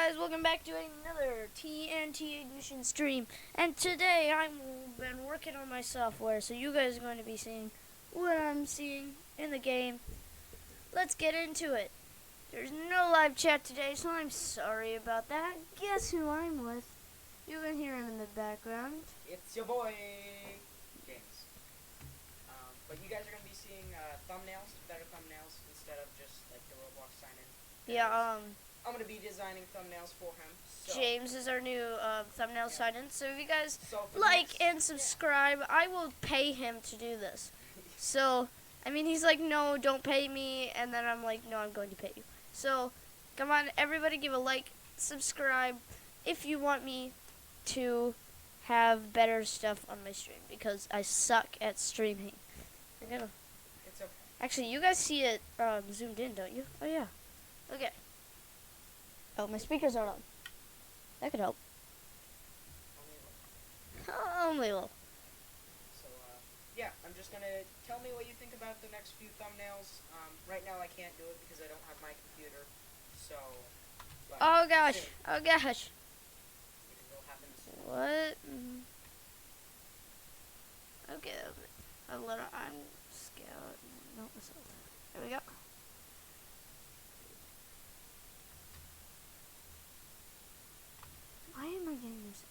guys, welcome back to another TNT Ignition stream. And today I've been working on my software, so you guys are going to be seeing what I'm seeing in the game. Let's get into it. There's no live chat today, so I'm sorry about that. Guess who I'm with? You can hear him in the background. It's your boy, James. But you guys are going to be seeing thumbnails, better thumbnails, instead of just like the Roblox sign-in. Yeah, I'm going to be designing thumbnails for him. So, James is our new thumbnail sign-in. So if you guys for like and subscribe, I will pay him to do this. So, I mean, he's like, no, don't pay me. And then I'm like, no, I'm going to pay you. So, come on, everybody give a like, subscribe if you want me to have better stuff on my stream. Because I suck at streaming. It's okay. Actually, you guys see it zoomed in, don't you? Oh, yeah. Okay. Oh, my speakers aren't on. That could help. Only a little. So, yeah, I'm just going to tell me what you think about the next few thumbnails. Right now I can't do it because I don't have my computer. So, well, Oh gosh. soon. Oh gosh. It will happen soon. What? Okay. A little. I'm scared. No, that's not. There we go. Why am I getting this?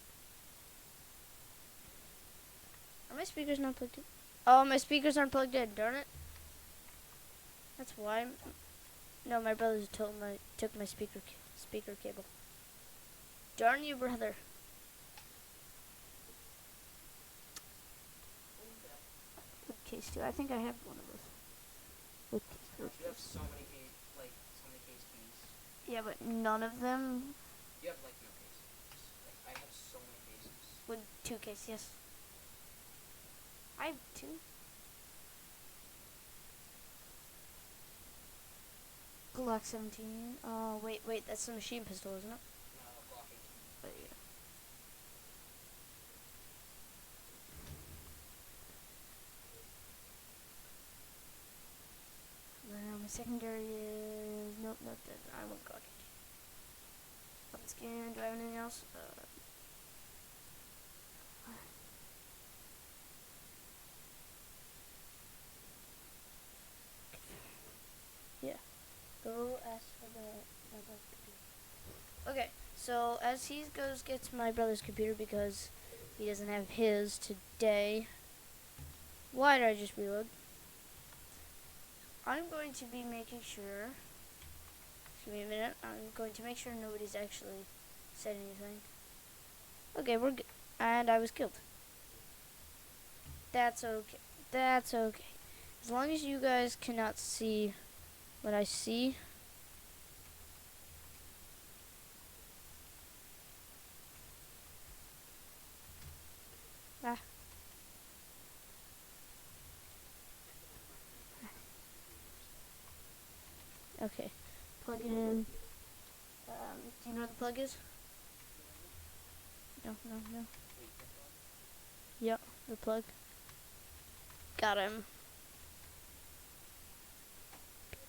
Are my speakers not plugged in? Oh, my speakers aren't plugged in. Darn it. That's why. No, my brother took my speaker cable. Darn you, brother. Wood case too. I think I have one of those. Wood case. You have so many case keys. Yeah, but none of them. You have like no cases. Like, I have so many cases. With 2 case, yes. I have 2. Glock 17. Oh, wait, that's the machine pistol, isn't it? No, Glock 18. But yeah. Then my secondary is nope, I want Glock 18. Button scan. Do I have anything else? Yeah. Go ask for my brother's computer. Okay, so as he gets my brother's computer because he doesn't have his today. Why did I just reload? I'm going to be making sure. Give me a minute. I'm going to make sure nobody's actually said anything. Okay, we're good. And I was killed. That's okay. That's okay. As long as you guys cannot see what I see. Ah. Okay. Plug it in. Do you know what the plug is? No. Yep, the plug. Got him.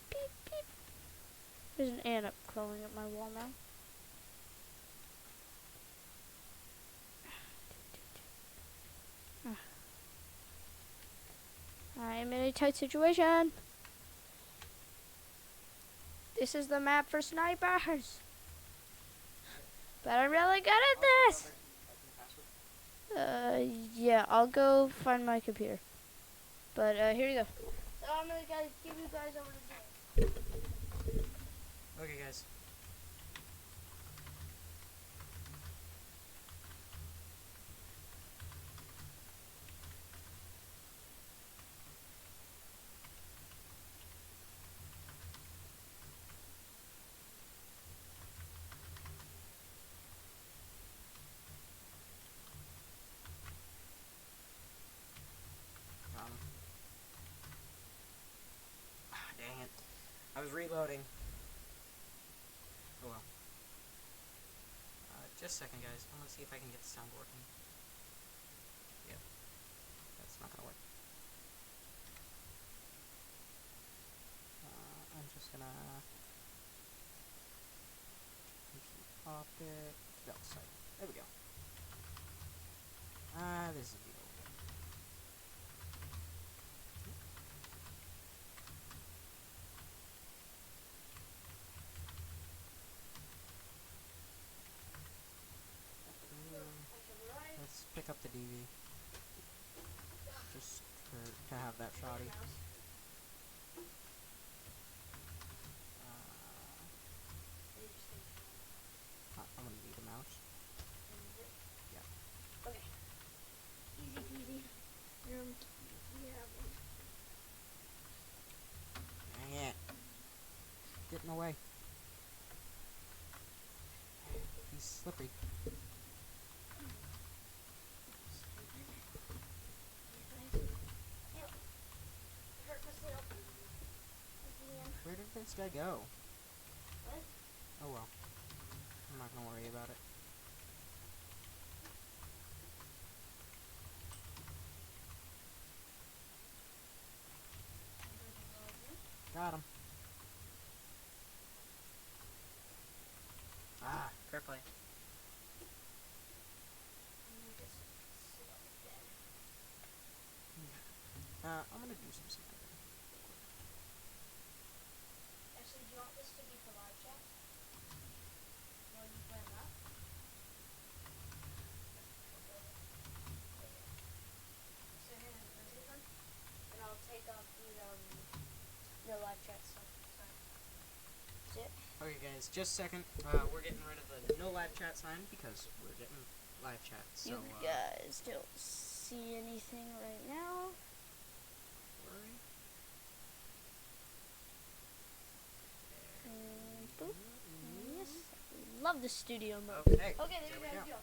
Beep, beep. There's an ant up crawling up my wall now. I am in a tight situation. This is the map for snipers. But I'm really good at this. Yeah, I'll go find my computer. But here you go. So I'm gonna give you guys over to James. Okay, guys. Dang it. I was reloading. Oh well. Just a second, guys. I'm gonna see if I can get the sound working. Yep. That's not gonna work. I'm just gonna... dropped it. Develop site. There we go. This is the old one. Let's pick up the DV. Just to have that shoddy. I'm gonna need a mouse. Yeah. Okay. Easy peasy. Yeah. Dang it. Get in the way. He's slippery. Where did this guy go? What? Oh well. I'm not gonna worry about it. Got him. Ah, fair play. I'm gonna do some sniping. Actually, do you want this to be for live chat? While you plan that? So hang on, can I take one? And I'll take off the no live chat stuff. Sorry. That's it. Okay guys, just a second. We're getting rid of the no live chat sign because we're getting live chat. So, You guys don't see anything right now. worry. And boop. Yes. Love the studio mode. Okay. Okay, there There you we guys go. go.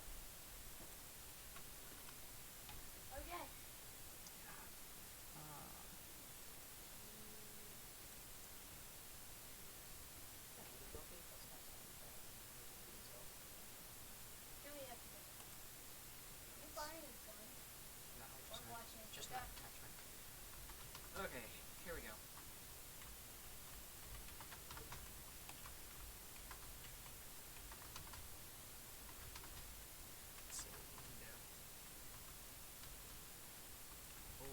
Okay. Do we have to do? You buying a gun? No, Or watching it? just Okay. not attachment. Okay, here we go. Let's see what we can do. Oh.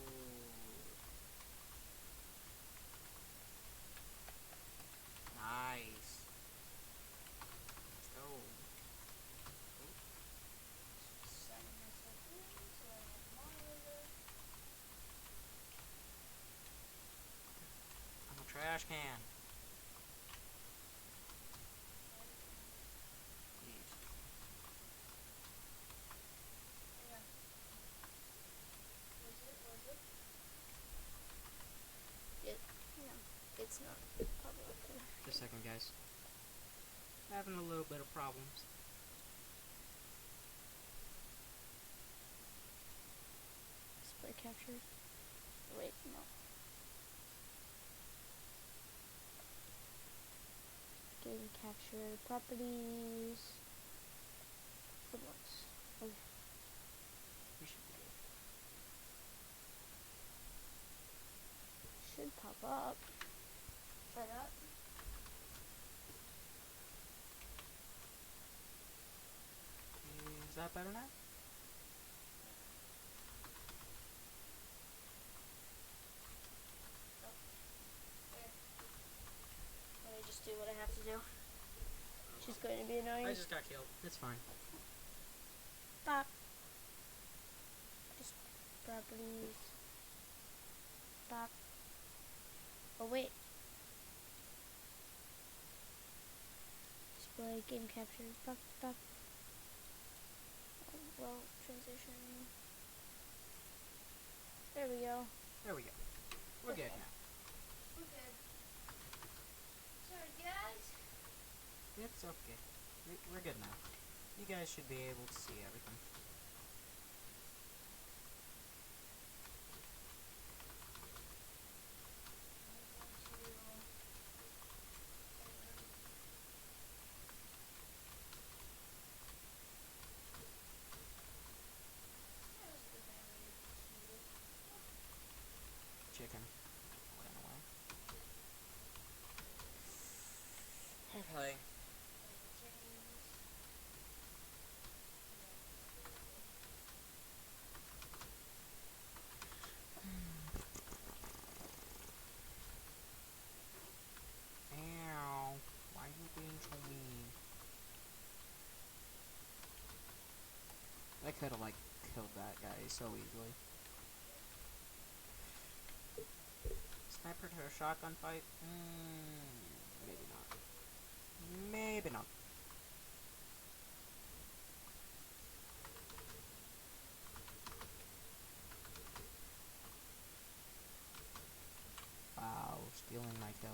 Nice. Let's go. Signing myself in so I have moderator. I'm a trash can. Please. Yeah. Was it? Yeah. It's not public. Just a second, guys. Having a little bit of problems. Display capture. Wait, no. Game capture properties. Footnotes. Okay. We should be good. Should pop up. Try that. Is that better now? Let me just do what I have to do. She's going to be annoying. I just got killed. It's fine. Pop. Just properties. Pop. Oh wait. Display game capture. Pop. Pop. Oh, well, transition. There we go. There we go. We're good now. We're good. Sorry guys. It's okay. We're good now. You guys should be able to see everything. Chicken. Ran away. Fair play. could have, like, killed that guy so easily. Sniper to a shotgun fight? Maybe not. Maybe not. Wow, stealing my kill.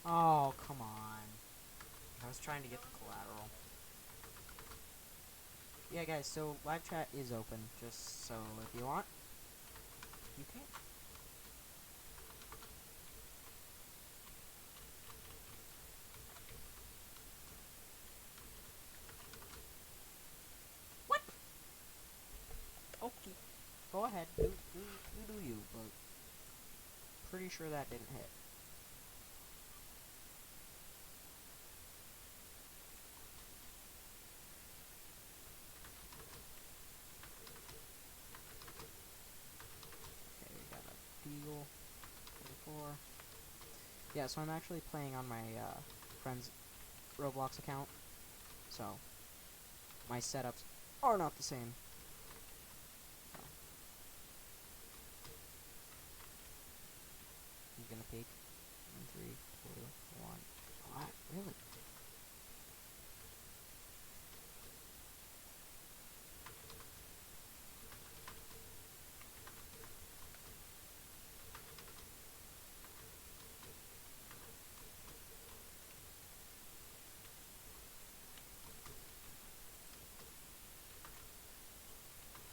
Oh, come on. I was trying to get the collateral. Yeah, guys, so live chat is open, just so if you want, you can. What? Okay. Go ahead, do you, but pretty sure that didn't hit. Okay, we got a deal. 44. Yeah, so I'm actually playing on my friend's Roblox account, so my setups are not the same. So. He's gonna peek. 3, 2, 1. What? Really?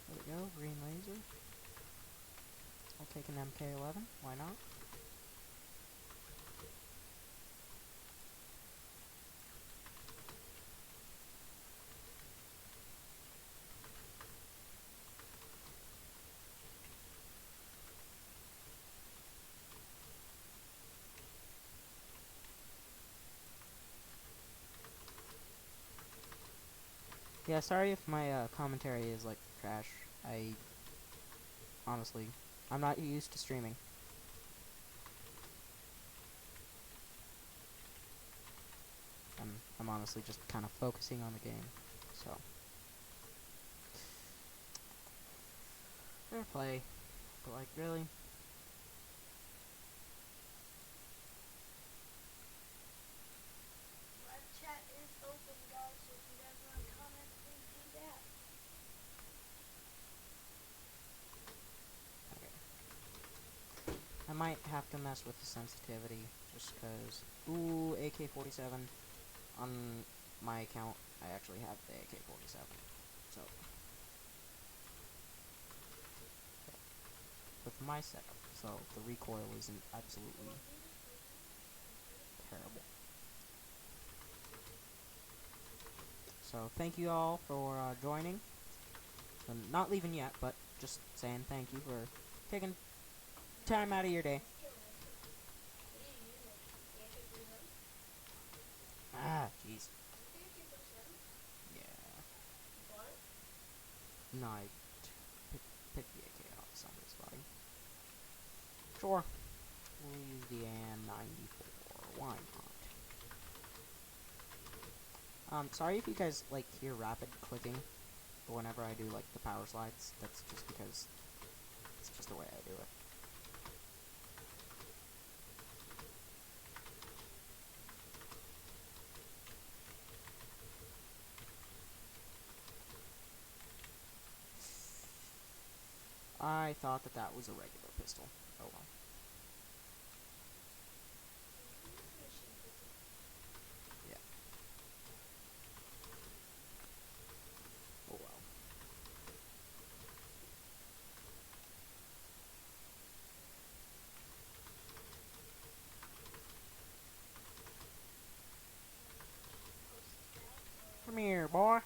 There we go, green laser. I'll take an MK11, why not? Yeah, sorry if my commentary is like trash. Honestly, I'm not used to streaming. I'm honestly just kind of focusing on the game, so. Fair play, but like, really? Live chat is open, guys, so if you guys want to comment, please do that. Okay. I might have to mess with the sensitivity, just cause, ooh, AK-47, on my account, I actually have the AK-47, so. With my setup, so the recoil isn't absolutely terrible. So thank you all for joining. And not leaving yet, but just saying thank you for taking time out of your day. Ah, jeez. Yeah. No, I pick the AK off somebody's body. Sure. We'll use the AN-94. Why not? Sorry if you guys, like, hear rapid clicking whenever I do, like, the power slides. That's just because it's just the way I do it. I thought that that was a regular pistol. Oh well. Yeah. Oh well. Come here, boy.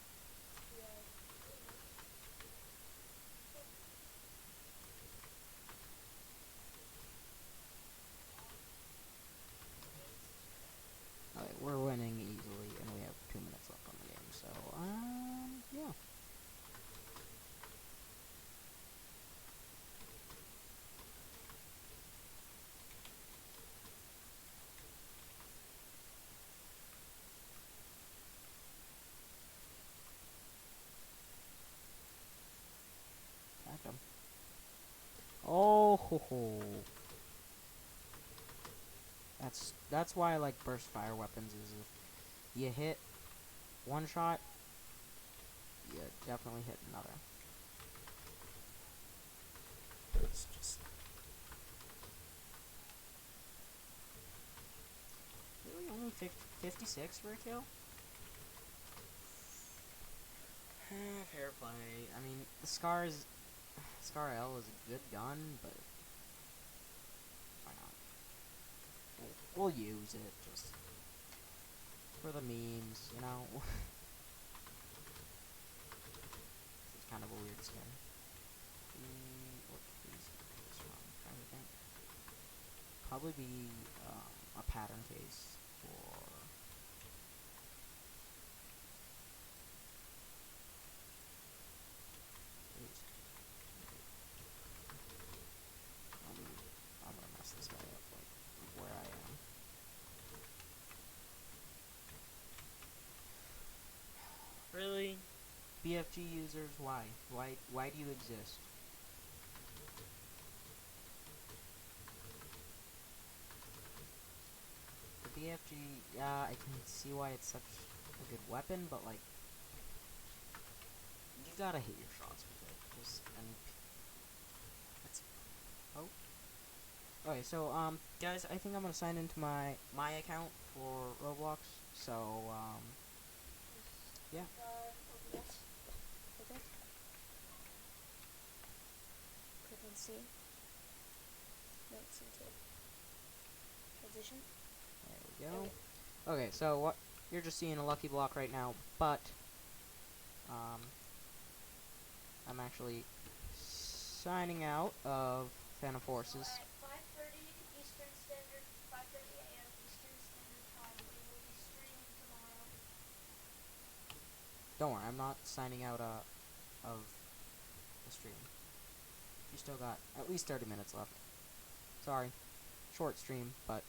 That's why I like burst fire weapons. Is if you hit one shot, you definitely hit another. It's just really only 56 for a kill. Fair play. I mean, the Scar L is a good gun, but why not? We'll use it just for the memes, you know. It's kind of a weird skin. What case is this from? I'm trying to think. Probably be a pattern case for. I'm gonna mess this guy up, like where I am. Really? BFG users, why? Why do you exist? The BFG, yeah, I can see why it's such a good weapon, but like, you gotta hit your shots with it. Just and that's okay. So guys, I think I'm gonna sign into my account for Roblox. So yeah. OBS. Okay. Click on C. Links into transition. There we go. Okay, so what you're just seeing a lucky block right now, but I'm actually signing out of Phantom Forces. So at 5:30 Eastern Standard, 5:30 a.m. Eastern Standard Time, we will be streaming tomorrow. Don't worry, I'm not signing out of the stream. You still got at least 30 minutes left. Sorry, short stream, but.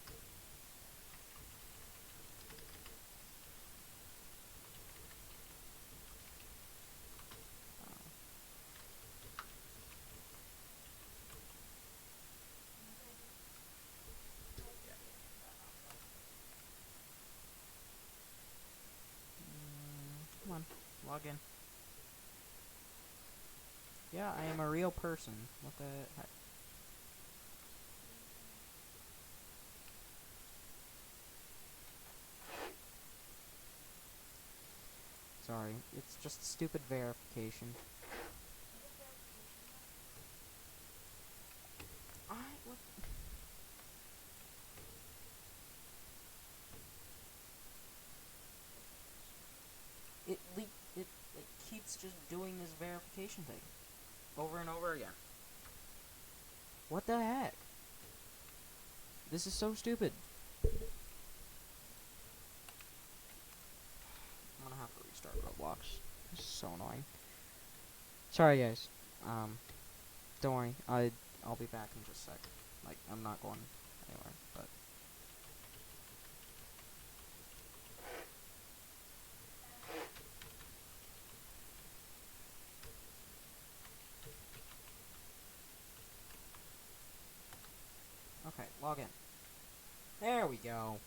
Come on, log in. Yeah, I am a real person. What the heck? Sorry, it's just stupid verification. What? It keeps just doing this verification thing over and over again. What the heck? This is so stupid. I'm gonna have to restart Roblox. This is so annoying. Sorry guys. Don't worry. I'll be back in just a sec. Like, I'm not going anywhere, but. Okay, log in. There we go.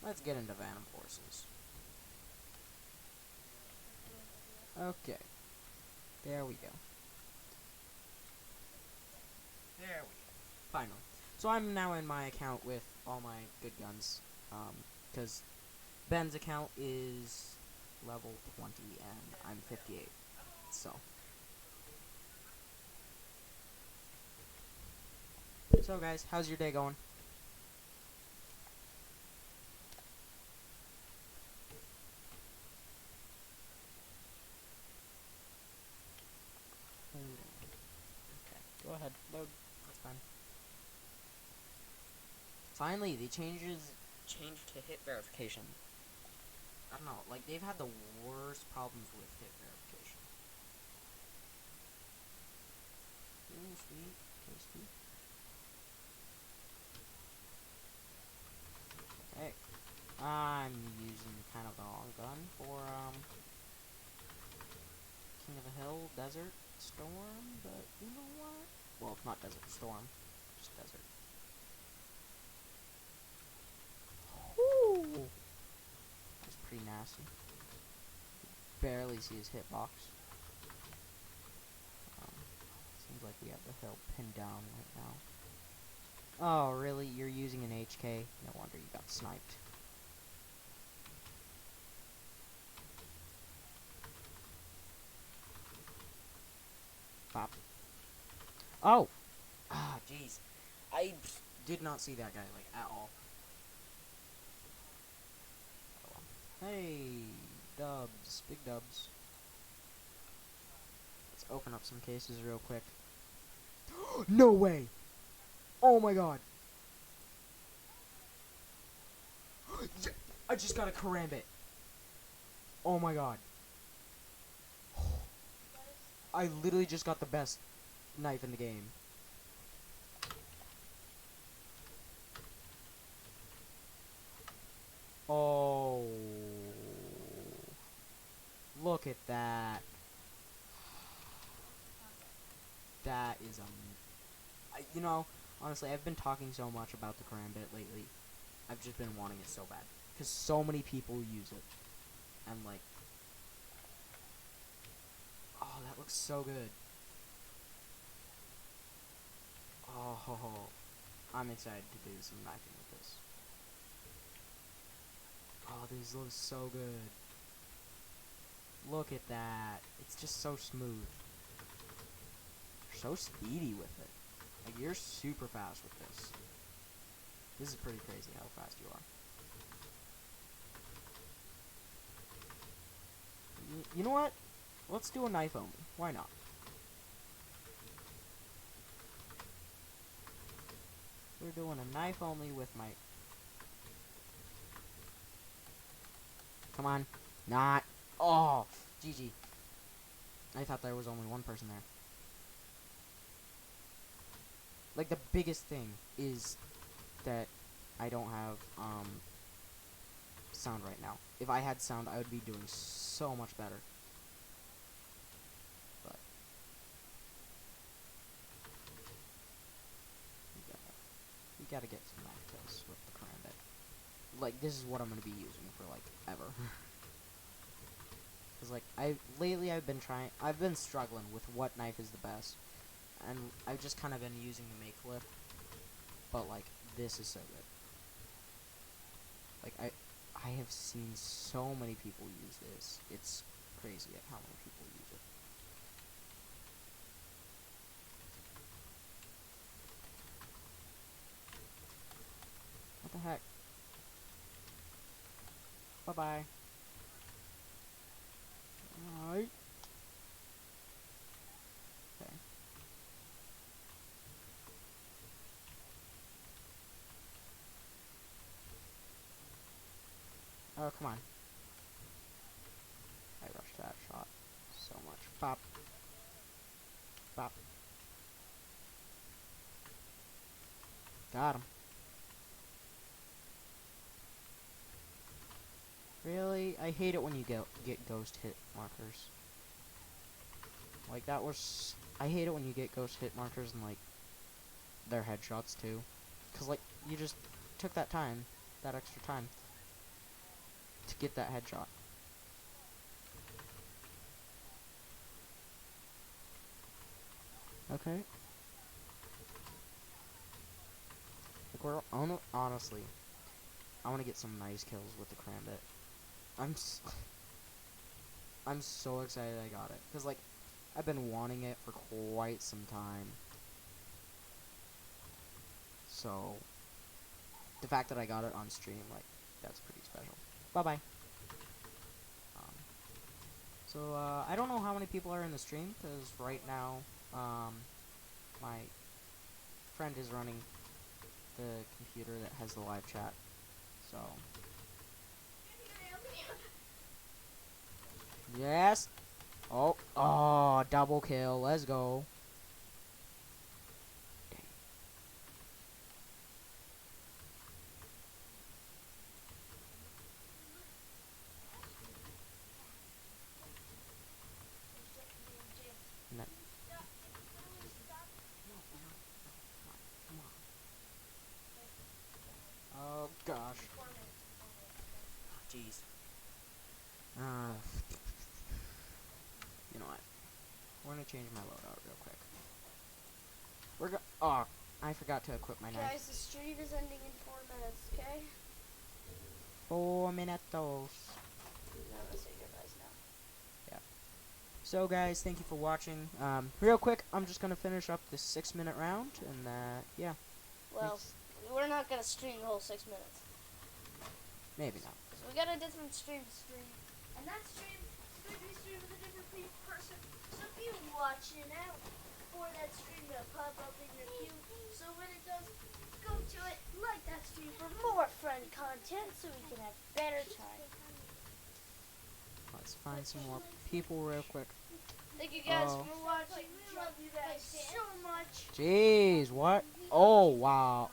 Let's get into Phantom Forces. Okay. There we go. There we go. Finally. So I'm now in my account with all my good guns. Because Ben's account is level 20 and I'm 58. So. So guys, how's your day going? Okay, go ahead, load. That's fine. Finally, they changed to hit verification. I don't know, like they've had the worst problems with hit verification. Ooh, sweet, tasty. Okay, I'm using kind of the wrong gun for King of the Hill Desert Storm, but you know what? Well, not Desert Storm, just Desert. Whoo! That's pretty nasty. Barely see his hitbox. Seems like we have the hill pinned down right now. Oh, really? You're using an HK? No wonder you got sniped. Bop. Oh! Ah, jeez. I did not see that guy, like, at all. Oh, well. Hey, dubs. Big dubs. Let's open up some cases real quick. No way! Oh my god! I just got a karambit! Oh my god. I literally just got the best knife in the game. Oh. Look at that. That is you know, honestly, I've been talking so much about the karambit lately. I've just been wanting it so bad. Because so many people use it. And like, oh, that looks so good. Oh, I'm excited to do some knifing with this. Oh, this looks so good. Look at that. It's just so smooth. You're so speedy with it. Like, you're super fast with this. This is pretty crazy how fast you are. You know what? Let's do a knife only. Why not? We're doing a knife only with my... Come on. Not. Oh, GG. I thought there was only one person there. Like, the biggest thing is that I don't have, sound right now. If I had sound, I would be doing so much better. But we gotta get some knife kills with the karambit. Like, this is what I'm gonna be using for, like, ever. Cause, like, lately I've been struggling with what knife is the best. And I've just kind of been using the Make-Lift. But, like, this is so good. Like, I have seen so many people use this. It's crazy at how many people use it. What the heck? Bye-bye. Alright. Okay. Oh, come on. I rushed that shot so much. Pop. Pop. Got him. Really? I hate it when you get ghost hit markers. Like, that was... I hate it when you get ghost hit markers and, like, their headshots, too. Because, like, you just took that time, that extra time, to get that headshot. Okay. Like, we're honestly, I want to get some nice kills with the karambit. I'm so excited I got it. Because, like, I've been wanting it for quite some time. So, the fact that I got it on stream, like, that's pretty special. Bye-bye. So, I don't know how many people are in the stream, because right now, my friend is running the computer that has the live chat. So... Yes! Oh, double kill. Let's go. Jeez. You know what? We're gonna change my loadout real quick. Oh, I forgot to equip my knife. Guys, the stream is ending in 4 minutes, okay? 4 minutos. No, let's say goodbyes now. So guys, thank you for watching. Real quick, I'm just gonna finish up this 6-minute round, and yeah, Well, we're not gonna stream the whole 6 minutes. maybe not. So we got a different stream to stream. And that stream is going to be streamed with a different person. So be watching out for that stream to pop up in your queue. So when it does, go to it, like that stream for more friend content so we can have better time. Let's find some more people real quick. Thank you guys Oh. for watching. We love you guys so much. Jeez, what? Oh, wow.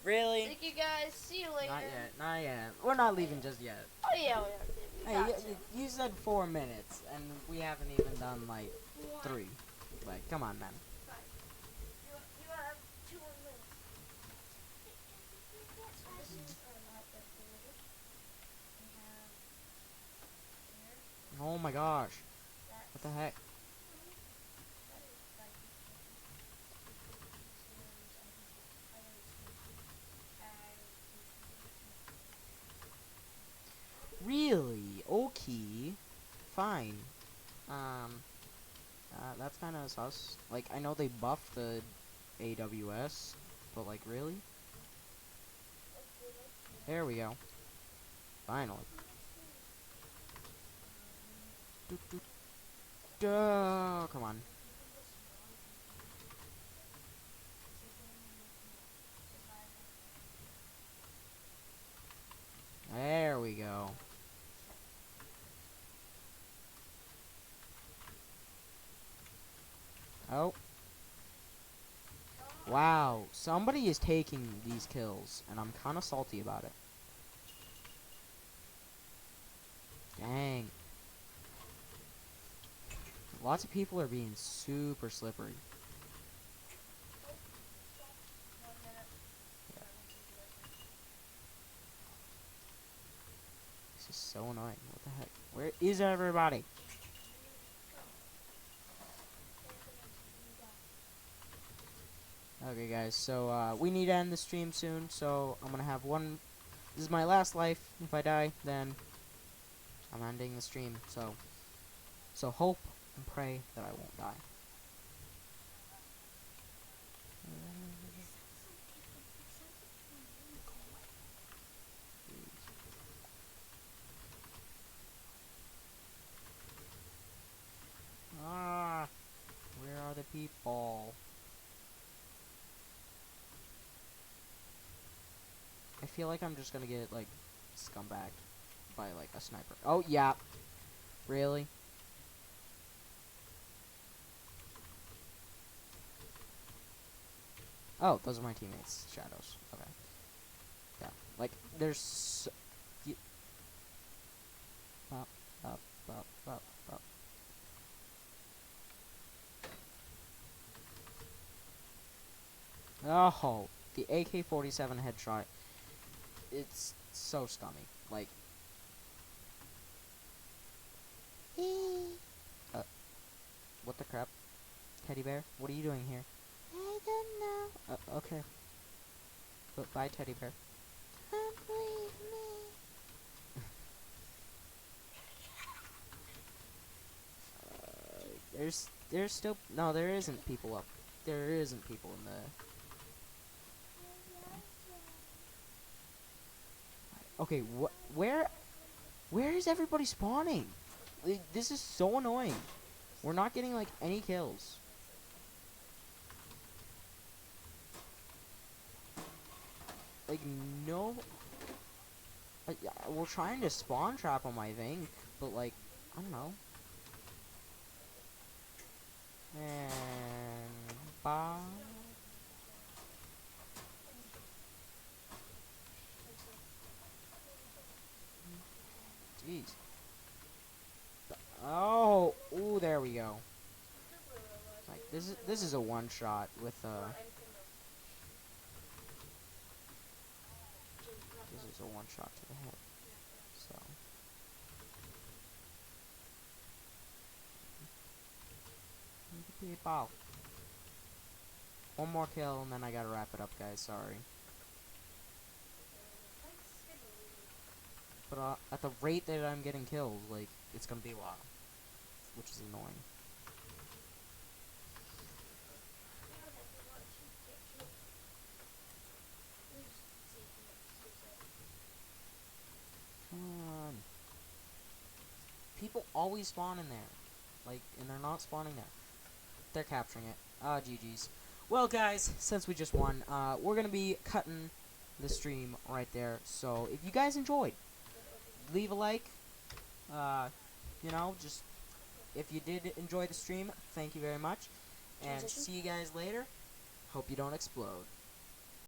Really? Thank you guys. See you later. Not yet, not yet. We're not leaving just yet. Oh yeah, we are. Hey, you said 4 minutes, and we haven't even done, like, 3. Like, come on, man. You have 2 more minutes. So this is our map that we have here. Oh my gosh. That's What the heck? Really? Okay. Fine. That's kind of sus. Like, I know they buffed the AWS, but, like, really? There we go. Finally. Duh, come on. There we go. Oh. Wow, somebody is taking these kills, and I'm kind of salty about it. Dang. Lots of people are being super slippery. This is so annoying. What the heck? Where is everybody? Okay, guys, so we need to end the stream soon, so I'm gonna have one. This is my last life. If I die, then I'm ending the stream. So hope and pray that I won't die. Ah, where are the people? I feel like I'm just gonna get, like, scumbagged by, like, a sniper. Oh, yeah. Really? Oh, those are my teammates. Shadows. Okay. Yeah. Like, there's... Up, up, up, up, up. Oh, the AK-47 headshot. It's so scummy. Like... what the crap? Teddy bear? What are you doing here? I don't know. Okay. But bye, teddy bear. Don't leave me. There's still no. There isn't people up. There isn't people in the. Okay, where is everybody spawning? Like, this is so annoying. We're not getting, like, any kills. Like, no... we're trying to spawn trap them, I think. But, like, I don't know. And... bye. Jeez. Oh, ooh, there we go. Like, this is a one shot with this is a one shot to the head. So People. One more kill and then I gotta wrap it up, guys. Sorry. But at the rate that I'm getting kills, like, it's gonna be a while. Which is annoying. Come on. People always spawn in there. Like, and they're not spawning there. They're capturing it. GG's. Well, guys, since we just won, we're gonna be cutting the stream right there. So, if you guys enjoyed, leave a like. You know, just, if you did enjoy the stream, thank you very much. And Transition. see you guys later. Hope you don't explode.